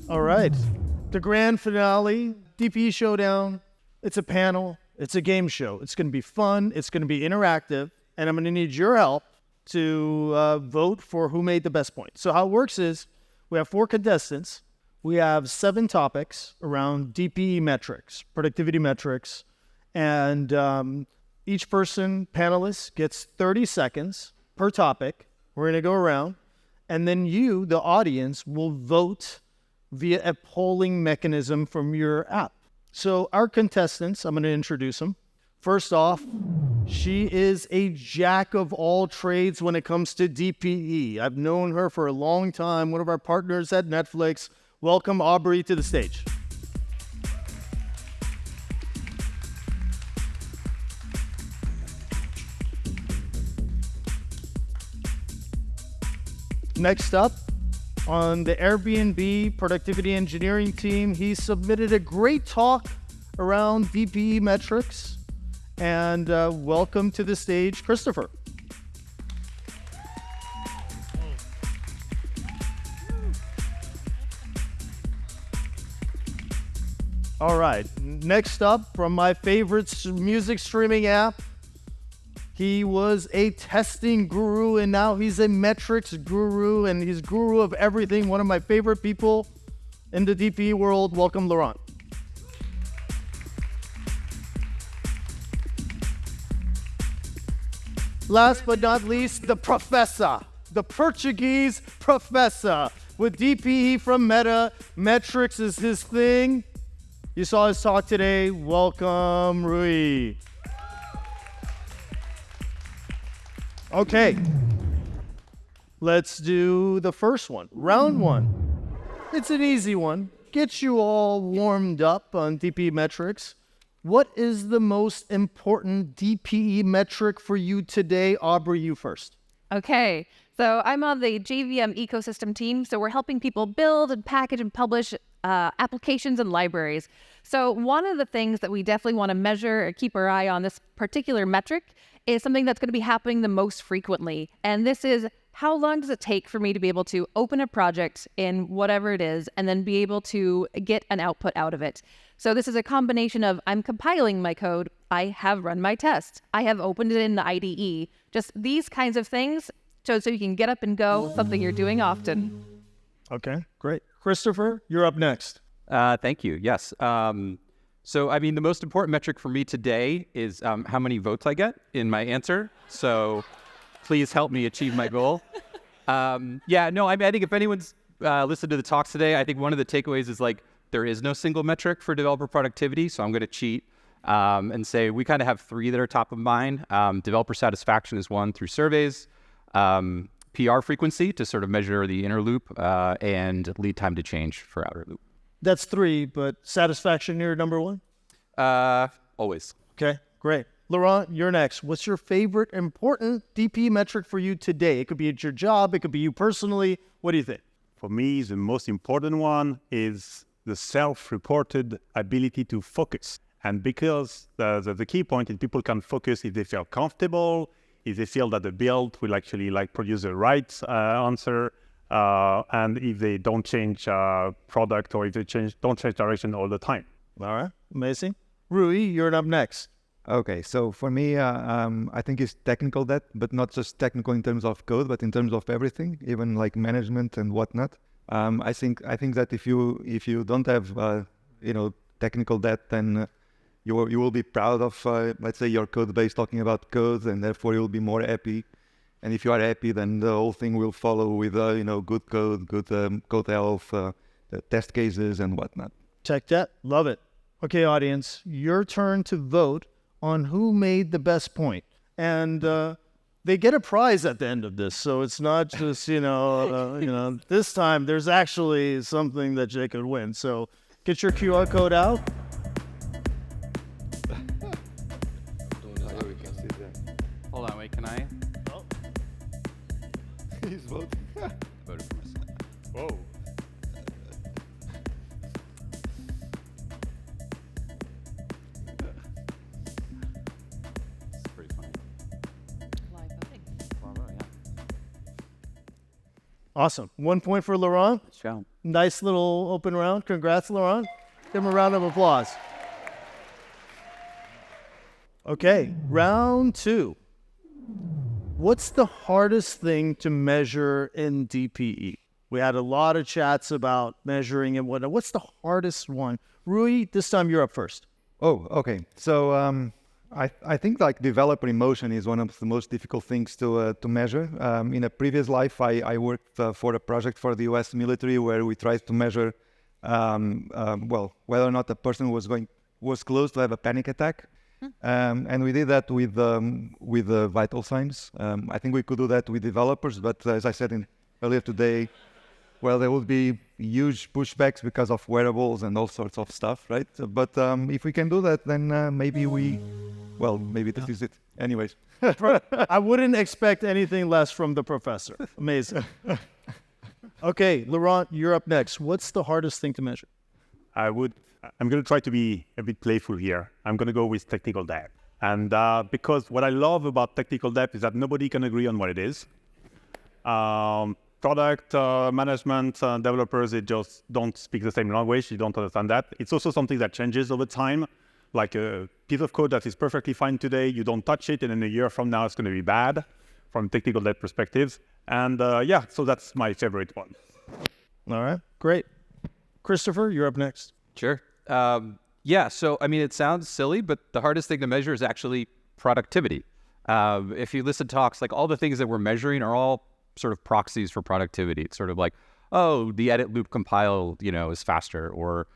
All right. The grand finale, DPE Showdown. It's a panel. It's a game show. It's going to be fun. It's going to be interactive. And I'm going to need your help to vote for who made the best point. So how it works is we have 4 contestants. We have 7 topics around DPE metrics, productivity metrics. And each person, panelist, gets 30 seconds per topic. We're going to go around. And then you, the audience, will vote via a polling mechanism from your app. So our contestants, I'm going to introduce them. First off, she is a jack of all trades when it comes to DPE. I've known her for a long time, one of our partners at Netflix. Welcome, Aubrey, to the stage. Next up, on the Airbnb productivity engineering team, he submitted a great talk around DPE metrics. And welcome to the stage, Christopher. All right, next up, from my favorite music streaming app, he was a testing guru, and now he's a metrics guru, and he's guru of everything. One of my favorite people in the DPE world. Welcome, Laurent. Last but not least, the professor, the Portuguese professor with DPE from Meta. Metrics is his thing. You saw his talk today. Welcome, Rui. Okay, let's do the first one. Round 1. It's an easy one. Get you all warmed up on DPE metrics. What is the most important DPE metric for you today? Aubrey, you first. Okay, so I'm on the JVM ecosystem team, so we're helping people build and package and publish applications and libraries. So one of the things that we definitely want to measure or keep our eye on, this particular metric, is something that's going to be happening the most frequently. And this is, how long does it take for me to be able to open a project in whatever it is and then be able to get an output out of it? So this is a combination of, I'm compiling my code, I have run my test, I have opened it in the IDE, just these kinds of things, so you can get up and go, something you're doing often. Okay, great. Christopher, you're up next. Thank you. Yes. So, I mean, the most important metric for me today is how many votes I get in my answer. So please help me achieve my goal. I think if anyone's listened to the talks today, I think one of the takeaways is like, there is no single metric for developer productivity. So I'm going to cheat and say we kind of have 3 that are top of mind. Developer satisfaction is 1 through surveys. PR frequency to sort of measure the inner loop, and lead time to change for outer loop. That's 3, but satisfaction, you're number 1? Always. Okay, great. Laurent, you're next. What's your favorite important DPE metric for you today? It could be at your job. It could be you personally. What do you think? For me, the most important one is the self-reported ability to focus. And because the key point is people can focus if they feel comfortable, if they feel that the build will actually produce the right answer, and if they don't change product or if they don't change direction all the time. All right, amazing. Rui, you're up next. Okay, so for me, I think it's technical debt, but not just technical in terms of code, but in terms of everything, even like management and whatnot. I think that if you don't have technical debt, then you will be proud of let's say your code base talking about code, and therefore you'll be more happy. And if you are happy, then the whole thing will follow with good code, good code health, test cases and whatnot. Check that. Love it. Okay, audience, your turn to vote on who made the best point. And they get a prize at the end of this. So it's not just, this time there's actually something that Jay could win. So get your QR code out. Hold on, wait, can I? Oh. He's voting. Voted for myself. Whoa. It's pretty funny. Live voting. Bravo, yeah. Awesome. 1 point for Laurent. Show. Nice little open round. Congrats, Laurent. Give him a round of applause. Okay, round 2. What's the hardest thing to measure in DPE? We had a lot of chats about measuring and whatnot. What's the hardest one? Rui, this time you're up first. Oh, okay. So I think like developer emotion is one of the most difficult things to measure. In a previous life, I worked for a project for the U.S. military where we tried to measure, whether or not a person was close to have a panic attack. And we did that with the vital signs. I think we could do that with developers, but as I said earlier today, well, there would be huge pushbacks because of wearables and all sorts of stuff, right? But if we can do that, then maybe this is it. Anyways. I wouldn't expect anything less from the professor. Amazing. Okay, Laurent, you're up next. What's the hardest thing to measure? I'm going to try to be a bit playful here. I'm going to go with technical debt. And because what I love about technical debt is that nobody can agree on what it is. Product management developers, they just don't speak the same language. You don't understand that. It's also something that changes over time. Like a piece of code that is perfectly fine today, you don't touch it, and in a year from now, it's going to be bad from technical debt perspectives. And so that's my favorite one. All right, great. Christopher, you're up next. Sure. So, I mean, it sounds silly, but the hardest thing to measure is actually productivity. If you listen to talks, like all the things that we're measuring are all sort of proxies for productivity. It's sort of like, oh, the edit loop compile, is faster, or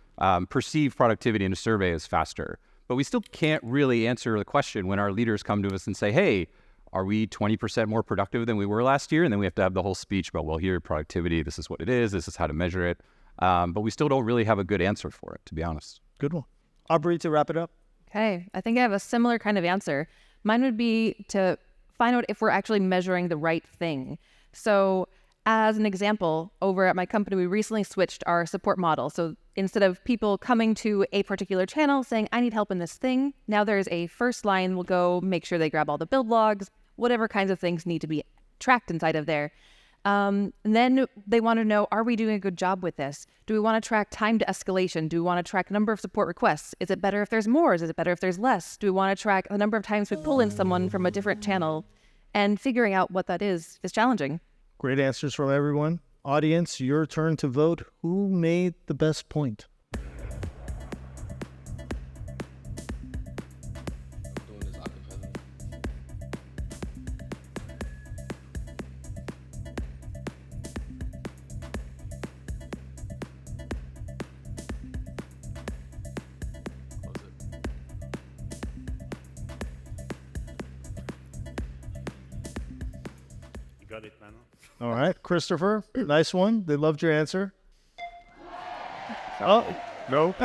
perceived productivity in a survey is faster. But we still can't really answer the question when our leaders come to us and say, hey, are we 20% more productive than we were last year? And then we have to have the whole speech about, well, here, productivity, this is what it is, this is how to measure it. But we still don't really have a good answer for it, to be honest. Good one. Aubrey, to wrap it up. Okay, I think I have a similar kind of answer. Mine would be to find out if we're actually measuring the right thing. So as an example, over at my company, we recently switched our support model. So instead of people coming to a particular channel saying, I need help in this thing, now there's a first line. We'll go make sure they grab all the build logs, whatever kinds of things need to be tracked inside of there. And then they want to know, are we doing a good job with this? Do we want to track time to escalation? Do we want to track number of support requests? Is it better if there's more? Is it better if there's less? Do we want to track the number of times we pull in someone from a different channel? And figuring out what that is challenging. Great answers from everyone. Audience, your turn to vote. Who made the best point? Got it, man. All right, Christopher, nice one. They loved your answer. Oh, No?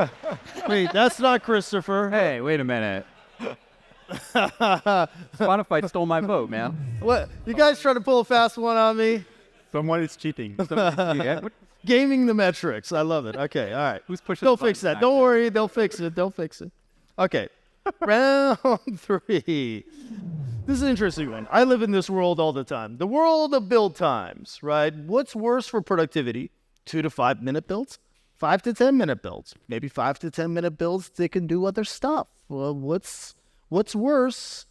wait, that's not Christopher. Hey, wait a minute. Spotify stole my vote, man. What? You guys trying to pull a fast one on me? Someone is cheating. Yeah, Gaming the metrics. I love it. Okay, all right. who's pushing They'll the fix button that. back Don't there? worry. They'll fix it. They'll fix it. Okay. Round 3. This is an interesting one. I live in this world all the time. The world of build times, right? What's worse for productivity? 2 to 5 minute builds? 5 to 10 minute builds? Maybe 5 to 10 minute builds, they can do other stuff. Well, what's worse?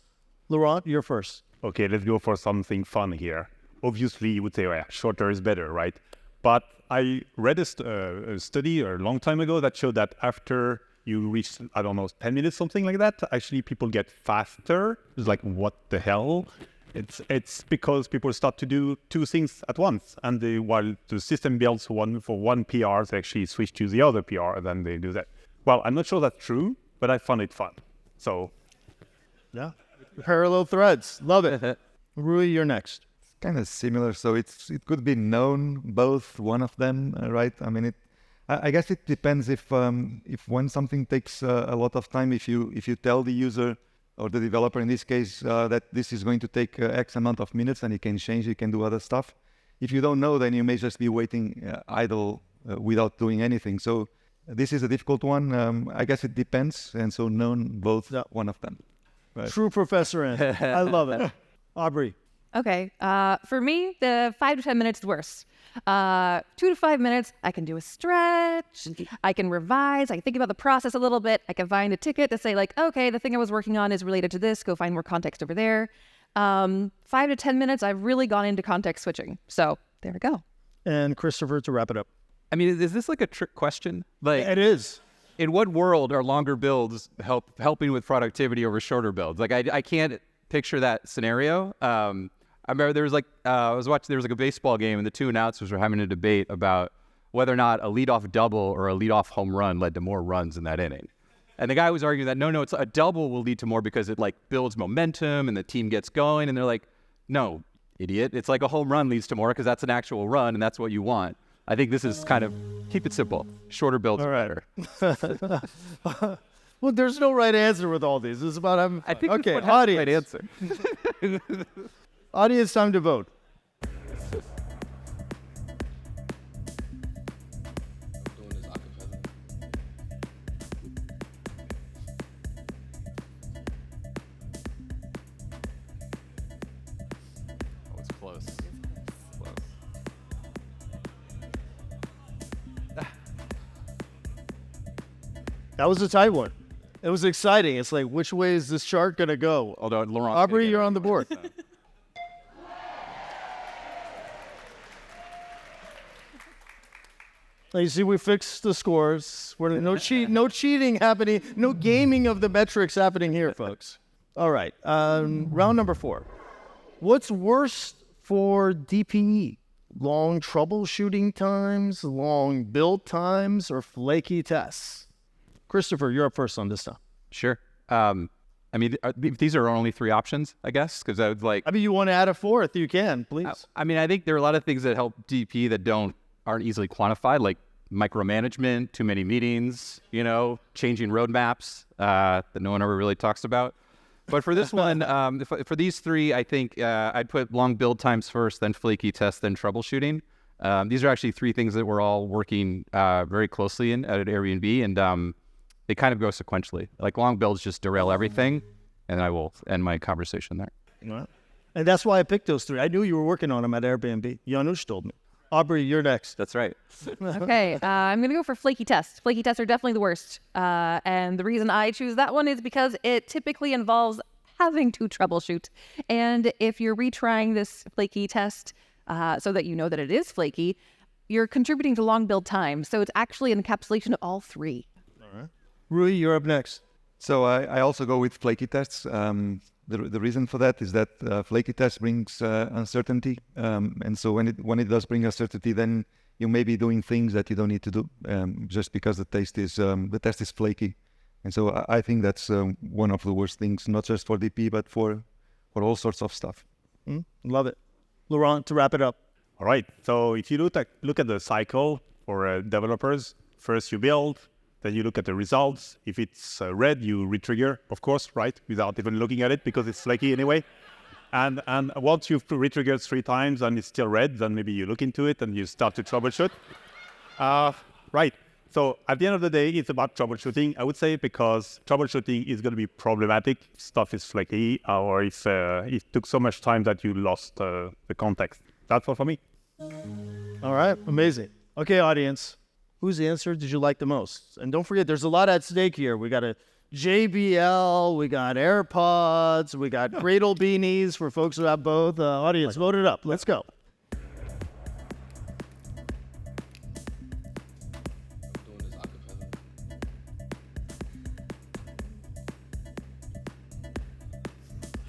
Laurent, you're first. Okay, let's go for something fun here. Obviously, you would say, shorter is better, right? But I read a study a long time ago that showed that after you reach, 10 minutes, something like that, actually people get faster. It's like, what the hell? It's because people start to do 2 things at once. And while the system builds for one PR, they actually switch to the other PR, and then they do that. Well, I'm not sure that's true, but I found it fun. So, Yeah. Parallel threads. Love it. Rui, you're next. Kind of similar. So it could be known, both one of them, right? I mean, I guess it depends if when something takes a lot of time, if you tell the user or the developer in this case that this is going to take X amount of minutes and he can change, he can do other stuff. If you don't know, then you may just be waiting idle without doing anything. So this is a difficult one. I guess it depends, and so known, both one of them. Right. True professor in. I love it. Aubrey. Okay. For me, the 5 to 10 minutes is worse. 2 to 5 minutes, I can do a stretch. I can revise. I can think about the process a little bit. I can find a ticket to say like, okay, the thing I was working on is related to this. Go find more context over there. 5 to 10 minutes, I've really gone into context switching. So there we go. And Christopher, to wrap it up. I mean, is this like a trick question? Like, It is. in what world are longer builds helping with productivity over shorter builds? Like, I can't picture that scenario. I remember there was like there was like a baseball game and the two announcers were having a debate about whether or not a leadoff double or a leadoff home run led to more runs in that inning. And the guy was arguing that no, it's a double will lead to more because it like builds momentum and the team gets going. And they're like, no, idiot, it's like a home run leads to more because that's an actual run and that's what you want. I think this is kind of keep it simple. Shorter builds are better. Well, there's no right answer with all these. This is about having fun. I think okay, this one has the right audience. answer. Audience, time to vote. Oh, it's close. That was a tight one. It was exciting. It's like, which way is this chart going to go? Although Laurent, Aubrey, you're on the board. Now, you see, we fixed the scores. No cheating happening. No gaming of the metrics happening here, folks. All right. Round number 4. What's worse for DPE? Long troubleshooting times, long build times, or flaky tests? Christopher, you're up first on this time. Sure. I mean, these are our only 3 options, I guess, because I would like. I mean, you want to add a 4th, you can, please. I mean, I think there are a lot of things that help DP that aren't easily quantified, like micromanagement, too many meetings, changing roadmaps that no one ever really talks about. But for this one, for these 3, I think I'd put long build times first, then flaky tests, then troubleshooting. These are actually 3 things that we're all working very closely at Airbnb, and they kind of go sequentially. Like long builds just derail everything, and I will end my conversation there. Right. And that's why I picked those 3. I knew you were working on them at Airbnb. Janusz told me. Aubrey, you're next. That's right. Okay, I'm going to go for flaky tests. Flaky tests are definitely the worst. And the reason I choose that one is because it typically involves having to troubleshoot. And if you're retrying this flaky test so that you know that it is flaky, you're contributing to long build time. So it's actually an encapsulation of all 3. All right. Rui, you're up next. So I also go with flaky tests. The reason for that is that flaky test brings uncertainty, and so when it does bring uncertainty, then you may be doing things that you don't need to do just because the test is flaky, and so I think that's one of the worst things, not just for DP but for all sorts of stuff. Love it, Laurent. To wrap it up. All right. So if you look at the cycle for developers, first you build. Then you look at the results. If it's red, you retrigger, of course, right? Without even looking at it because it's flaky anyway. And once you've retriggered 3 times and it's still red, then maybe you look into it and you start to troubleshoot. Right. So at the end of the day, it's about troubleshooting, I would say, because troubleshooting is going to be problematic if stuff is flaky or if it took so much time that you lost the context. That's all for me. All right. Amazing. Okay, audience. Whose answer did you like the most? And don't forget, there's a lot at stake here. We got a JBL, we got AirPods, we got Cradle beanies for folks who have both. Audience, vote it up. Let's go.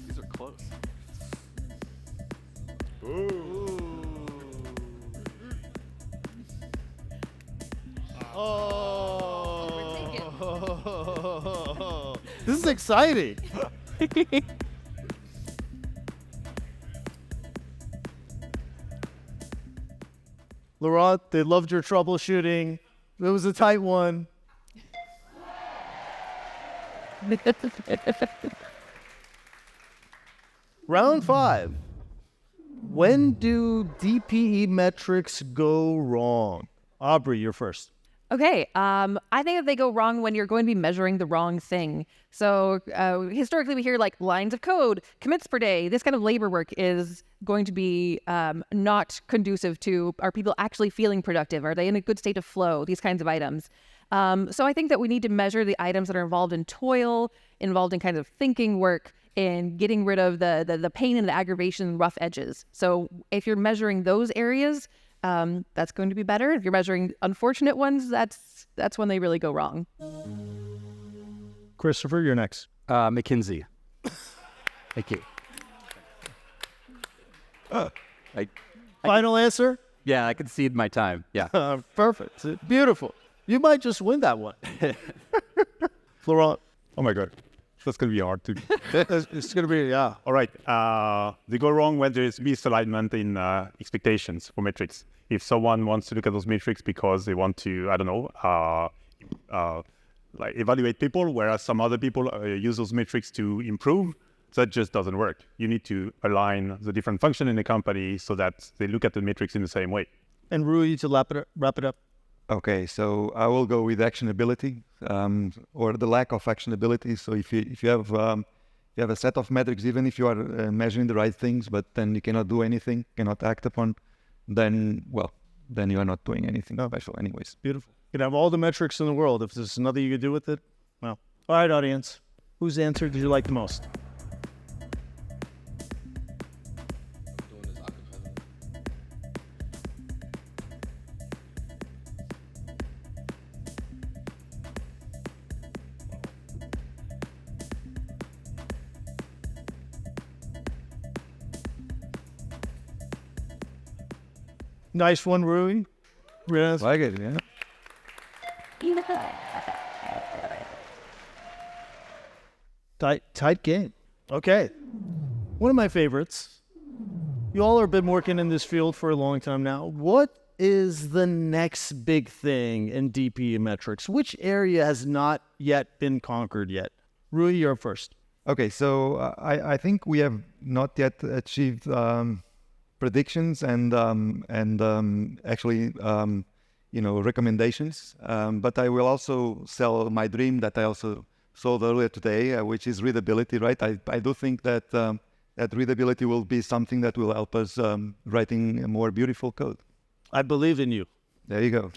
These are close. Oh, this is exciting. Laurent, they loved your troubleshooting. It was a tight one. Round 5. When do DPE metrics go wrong? Aubrey, you're first. Okay, I think that they go wrong when you're going to be measuring the wrong thing. So historically, we hear like lines of code, commits per day. This kind of labor work is going to be not conducive to, are people actually feeling productive? Are they in a good state of flow? These kinds of items. So I think that we need to measure the items that are involved in toil, involved in kind of thinking work, and getting rid of the pain and the aggravation and rough edges. So if you're measuring those areas, that's going to be better. If you're measuring unfortunate ones, that's when they really go wrong. Christopher, you're next. McKinsey. Thank you. Final answer? Yeah, I concede my time. Yeah. Perfect. Beautiful. You might just win that one. Florent. Oh my God. That's going to be hard to... It's going to be, yeah. All right. They go wrong when there is misalignment in expectations for metrics. If someone wants to look at those metrics because they want to, I don't know, like evaluate people, whereas some other people use those metrics to improve, that just doesn't work. You need to align the different functions in the company so that they look at the metrics in the same way. And Rui, to wrap it up. Okay, so I will go with actionability, or the lack of actionability. So if you have a set of metrics, even if you are measuring the right things, but then you cannot do anything, cannot act upon, then you are not doing anything special anyways. Beautiful. You can have all the metrics in the world. If there's nothing you can do with it, well. All right, audience. Whose answer did you like the most? Nice one, Rui. Yes. Like it, yeah. Tight game. Okay. One of my favorites. You all have been working in this field for a long time now. What is the next big thing in DPE metrics? Which area has not yet been conquered yet? Rui, you're first. Okay, so I think we have not yet achieved predictions and actually recommendations. But I will also sell my dream that I also sold earlier today, which is readability, right? I do think that that readability will be something that will help us writing a more beautiful code. I believe in you. There you go.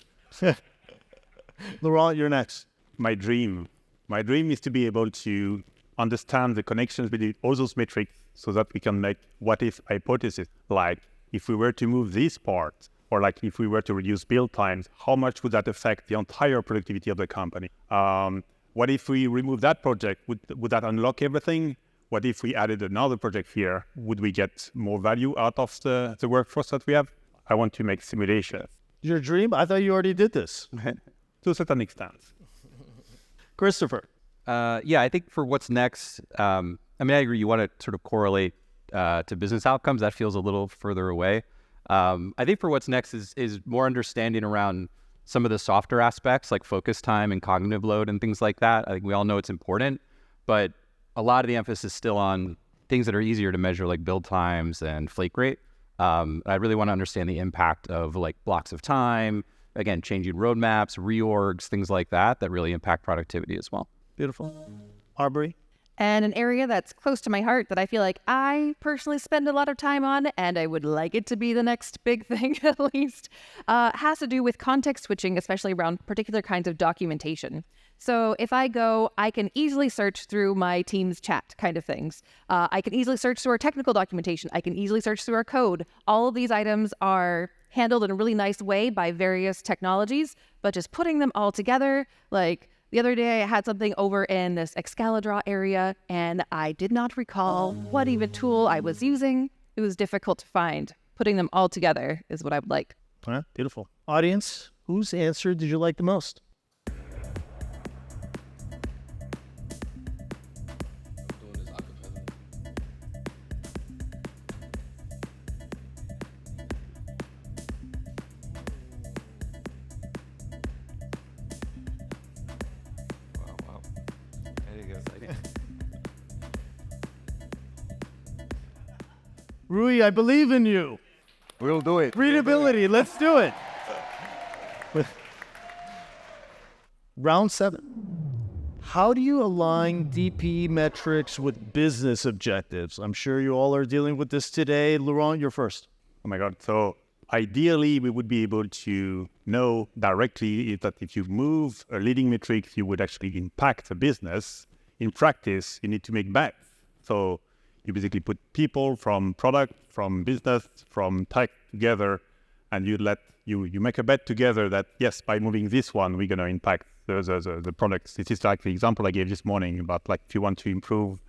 Laurent, you're next. My dream is to be able to understand the connections between all those metrics so that we can make what-if hypotheses, like if we were to move this part, or like if we were to reduce build times, how much would that affect the entire productivity of the company? What if we remove that project? Would that unlock everything? What if we added another project here? Would we get more value out of the workforce that we have? I want to make simulations. Your dream? I thought you already did this. To a certain extent. Christopher. Yeah, I think for what's next, I agree. You want to sort of correlate to business outcomes. That feels a little further away. I think for what's next is more understanding around some of the softer aspects like focus time and cognitive load and things like that. I think we all know it's important, but a lot of the emphasis is still on things that are easier to measure like build times and flake rate. I really want to understand the impact of like blocks of time, again, changing roadmaps, reorgs, things like that really impact productivity as well. Beautiful. Arbery. And an area that's close to my heart that I feel like I personally spend a lot of time on, and I would like it to be the next big thing at least, has to do with context switching, especially around particular kinds of documentation. So if I can easily search through my team's chat kind of things. I can easily search through our technical documentation. I can easily search through our code. All of these items are handled in a really nice way by various technologies, but just putting them all together, like the other day I had something over in this Excalidraw area and I did not recall what even tool I was using. It was difficult to find. Putting them all together is what I would like. All right, beautiful. Audience, whose answer did you like the most? Rui, I believe in you. We'll do it. Readability, let's do it. Round 7. How do you align DPE metrics with business objectives? I'm sure you all are dealing with this today. Laurent, you're first. Oh my God. So ideally, we would be able to know directly that if you move a leading metric, you would actually impact the business. In practice, you need to make bets. So you basically put people from product, from business, from tech together, and you make a bet together that, yes, by moving this one, we're going to impact the products. This is like the example I gave this morning about like if you want to improve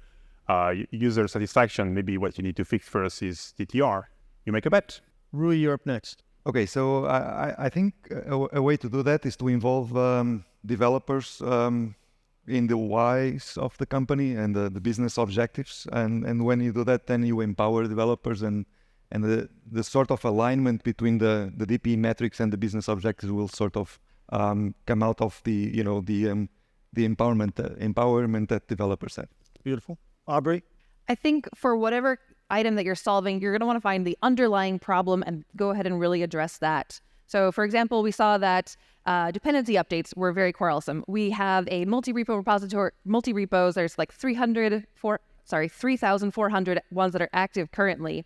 user satisfaction, maybe what you need to fix first is TTR. You make a bet. Rui, you're up next. Okay, so I think a way to do that is to involve developers in the whys of the company and the business objectives. And when you do that, then you empower developers and the sort of alignment between the DPE metrics and the business objectives will sort of come out of the empowerment that developers have. Beautiful. Aubrey? I think for whatever item that you're solving, you're going to want to find the underlying problem and go ahead and really address that. So for example, we saw that dependency updates were very quarrelsome. We have a multi-repo repository, multi-repos, there's like 3,400 ones that are active currently.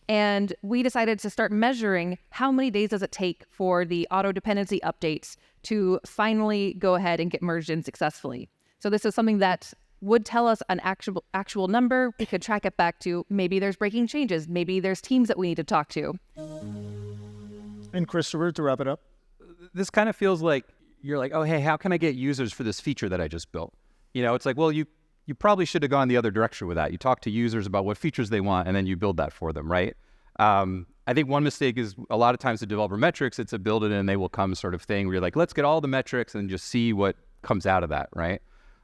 And we decided to start measuring how many days does it take for the auto dependency updates to finally go ahead and get merged in successfully. So this is something that would tell us an actual number. We could track it back to maybe there's breaking changes, maybe there's teams that we need to talk to. And Christopher, to wrap it up. This kind of feels like you're like, oh, hey, how can I get users for this feature that I just built? You know, it's like, well, you probably should have gone the other direction with that. You talk to users about what features they want, and then you build that for them, right? I think one mistake is a lot of times the developer metrics, it's a build it and they will come sort of thing where you're like, let's get all the metrics and just see what comes out of that, right?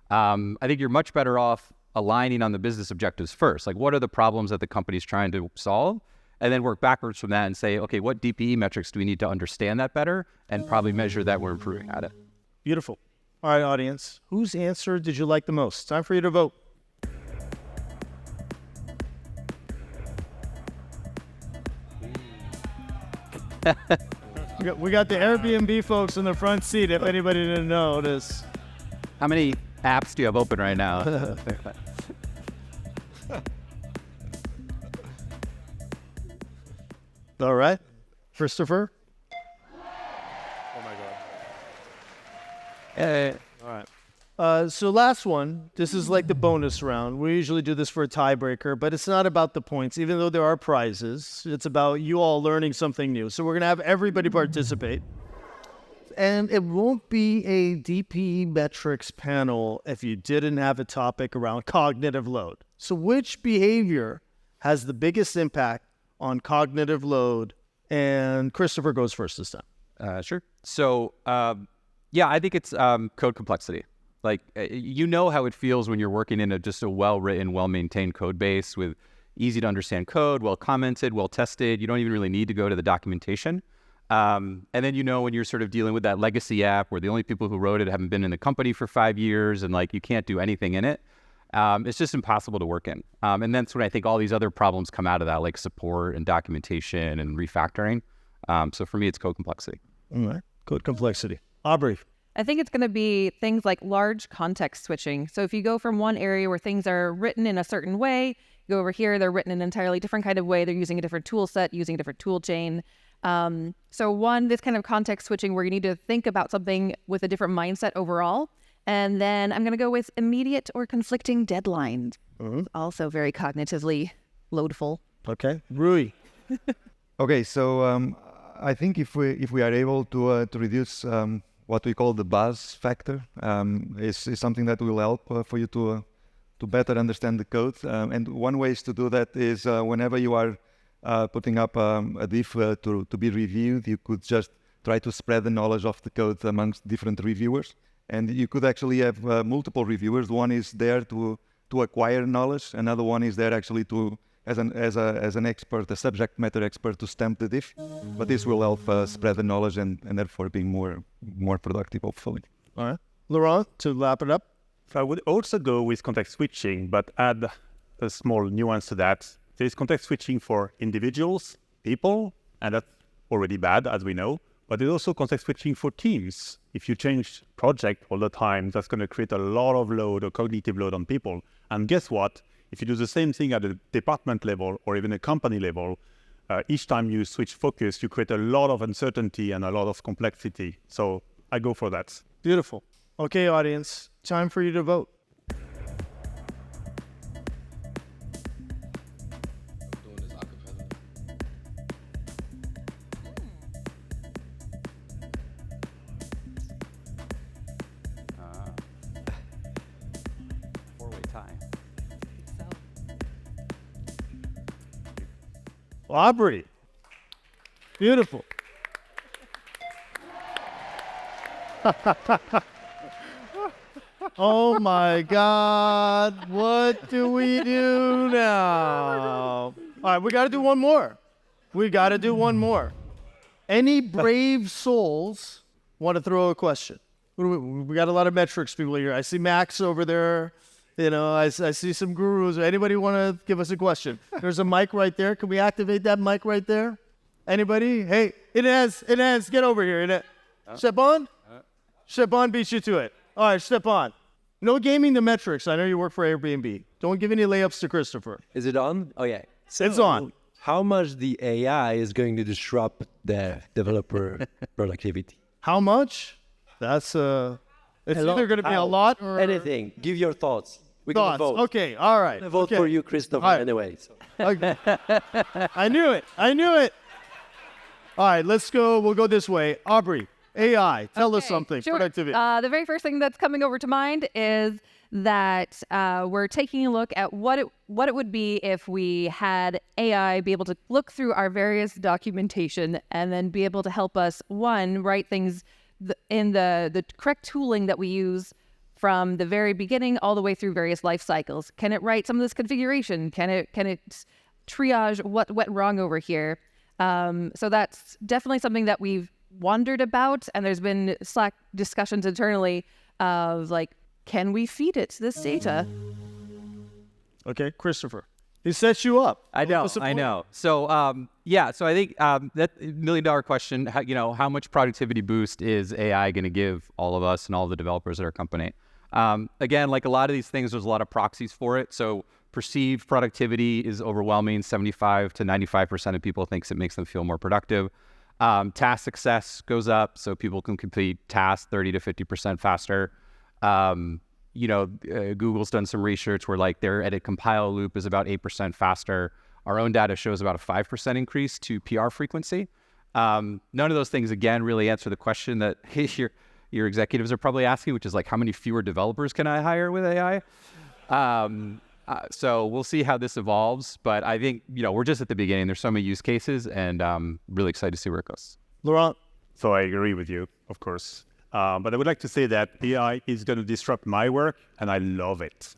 I think you're much better off aligning on the business objectives first. Like, what are the problems that the company's trying to solve? And then work backwards from that and say, okay, what DPE metrics do we need to understand that better and probably measure that we're improving at it? Beautiful. All right, audience. Whose answer did you like the most? Time for you to vote. We got the Airbnb folks in the front seat, if anybody didn't notice. How many apps do you have open right now? All right. Christopher? Oh my God. All right. So last one, this is like the bonus round. We usually do this for a tiebreaker, but it's not about the points, even though there are prizes. It's about you all learning something new. So we're going to have everybody participate. And it won't be a DPE metrics panel if you didn't have a topic around cognitive load. So which behavior has the biggest impact on cognitive load? And Christopher goes first this time. Sure. So, yeah, I think it's code complexity. Like, you know how it feels when you're working in just a well-written, well-maintained code base with easy-to-understand code, well-commented, well-tested. You don't even really need to go to the documentation. And then, you know, when you're sort of dealing with that legacy app where the only people who wrote it haven't been in the company for 5 years and, like, you can't do anything in it, it's just impossible to work in. And that's when I think all these other problems come out of that, like support and documentation and refactoring. So for me, it's code complexity. All right. Code complexity. Aubrey. I think it's going to be things like large context switching. So if you go from one area where things are written in a certain way, you go over here, they're written in an entirely different kind of way. They're using a different tool set, using a different tool chain. So one, this kind of context switching where you need to think about something with a different mindset overall. And then I'm going to go with immediate or conflicting deadlines. Also very cognitively loadful. Okay. Rui. Okay, so I think if we are able to reduce what we call the buzz factor, is something that will help for you to better understand the code. And one way to do that is whenever you are putting up a diff to be reviewed, you could just try to spread the knowledge of the code amongst different reviewers. And you could actually have multiple reviewers. One is there to acquire knowledge. Another one is there actually to as an expert, a subject matter expert, to stamp the diff. But this will help spread the knowledge and therefore being more productive, hopefully. All right. Laurent, to wrap it up. So I would also go with context switching, but add a small nuance to that. There is context switching for individuals, people, and that's already bad, as we know. but it's also context switching for teams. If you change project all the time, that's going to create a lot of load or cognitive load on people. And guess what? If you do the same thing at a department level or even a company level, each time you switch focus, you create a lot of uncertainty and a lot of complexity. So I go for that. Beautiful. Okay, audience, time for you to vote. Four-way tie. Aubrey. Beautiful. Oh my God. What do we do now? All right, we got to do one more. Any brave souls want to throw a question? We got a lot of metrics people here. I see Max over there. You know, I see some gurus. Anybody want to give us a question? There's a mic right there. Can we activate that mic right there? Anybody? Hey, Inez, get over here. Inez. Stepan? Stepan beats you to it. All right, Stepan. No gaming the metrics. I know you work for Airbnb. Don't give any layups to Christopher. Is it on? Oh, yeah. It's on. How much the AI is going to disrupt the developer productivity? How much? That's it's either going to be a How? lot or Anything. Give your thoughts. We can thoughts. vote. Okay, all right. I vote Okay. for you, Christopher, All right. anyway. So. Okay. I knew it. All right, let's go. We'll go this way. Aubrey, AI, tell us Okay, something. sure. Productivity. The very first thing that's coming over to mind is that we're taking a look at what it would be if we had AI be able to look through our various documentation and then be able to help us, one, write things in the correct tooling that we use from the very beginning all the way through various life cycles. Can it write some of this configuration? Can it triage what went wrong over here? So that's definitely something that we've wondered about, and there's been Slack discussions internally of like, can we feed it this data? Okay, Christopher. He sets you up. I know. What's the point? So, so I think that $1 million question, how much productivity boost is AI going to give all of us and all the developers at our company? Again, like a lot of these things, there's a lot of proxies for it. So perceived productivity is overwhelming. 75 to 95% of people thinks it makes them feel more productive. Task success goes up, so people can complete tasks 30 to 50% faster. Google's done some research where like their edit compile loop is about 8% faster. Our own data shows about a 5% increase to PR frequency. None of those things, again, really answer the question that your executives are probably asking, which is like, how many fewer developers can I hire with AI? So we'll see how this evolves. But I think, we're just at the beginning. There's so many use cases, and I'm really excited to see where it goes. Laurent. So I agree with you, of course. But I would like to say that AI is going to disrupt my work, and I love it.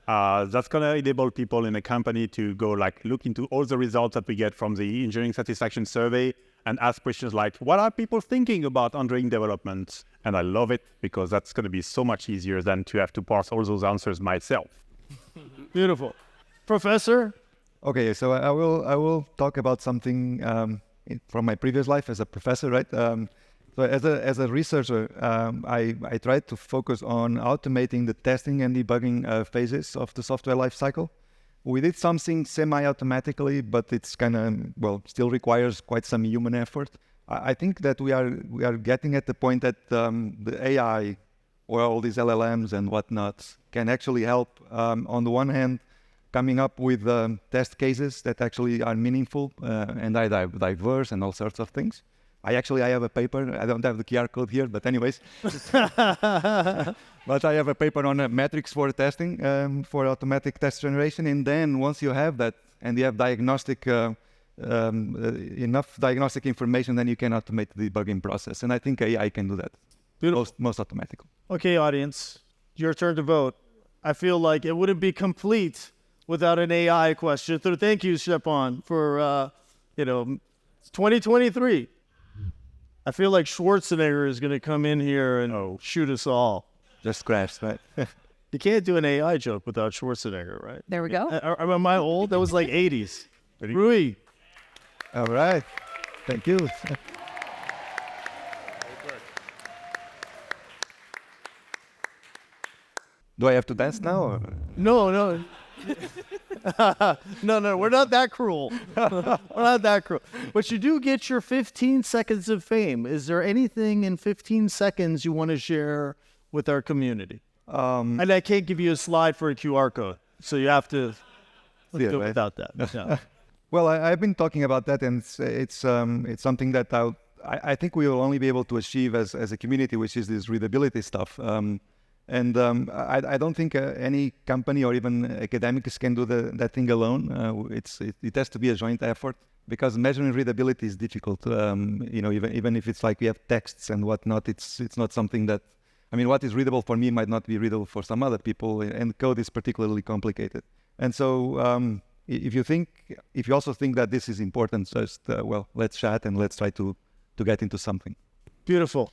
That's going to enable people in a company to go look into all the results that we get from the engineering satisfaction survey and ask questions like, what are people thinking about engineering development? And I love it because that's going to be so much easier than to have to parse all those answers myself. Beautiful. Professor? Okay, so I will talk about something from my previous life as a professor, right? So as a researcher, I tried to focus on automating the testing and debugging phases of the software lifecycle. We did something semi-automatically, but it's still requires quite some human effort. I think that we are getting at the point that the AI or all these LLMs and whatnot can actually help, on the one hand, coming up with test cases that actually are meaningful and are diverse and all sorts of things. I have a paper. I don't have the QR code here, but anyways. But I have a paper on metrics for testing, for automatic test generation. And then once you have that and you have enough diagnostic information, then you can automate the debugging process. And I think AI can do that. Beautiful. Most automatically. Okay, audience, your turn to vote. I feel like it wouldn't be complete without an AI question. So thank you, Stepan, for, 2023. I feel like Schwarzenegger is going to come in here and shoot us all. Just scratched, right? You can't do an AI joke without Schwarzenegger, right? There we go. Am I old? That was like 80s. Rui. All right. Thank you. Do I have to dance now? Or? No, no. No, we're not that cruel. We're not that cruel. But you do get your 15 seconds of fame. Is there anything in 15 seconds you want to share with our community? And I can't give you a slide for a QR code, so you have to do it without that. Yeah. Well, I've been talking about that, and it's something that I think we will only be able to achieve as a community, which is this readability stuff. I don't think any company or even academics can do that thing alone. It has to be a joint effort, because measuring readability is difficult. Even if it's like we have texts and whatnot, it's not something that, I mean, what is readable for me might not be readable for some other people, and code is particularly complicated. And so if you also think that this is important, just let's chat and let's try to get into something. Beautiful.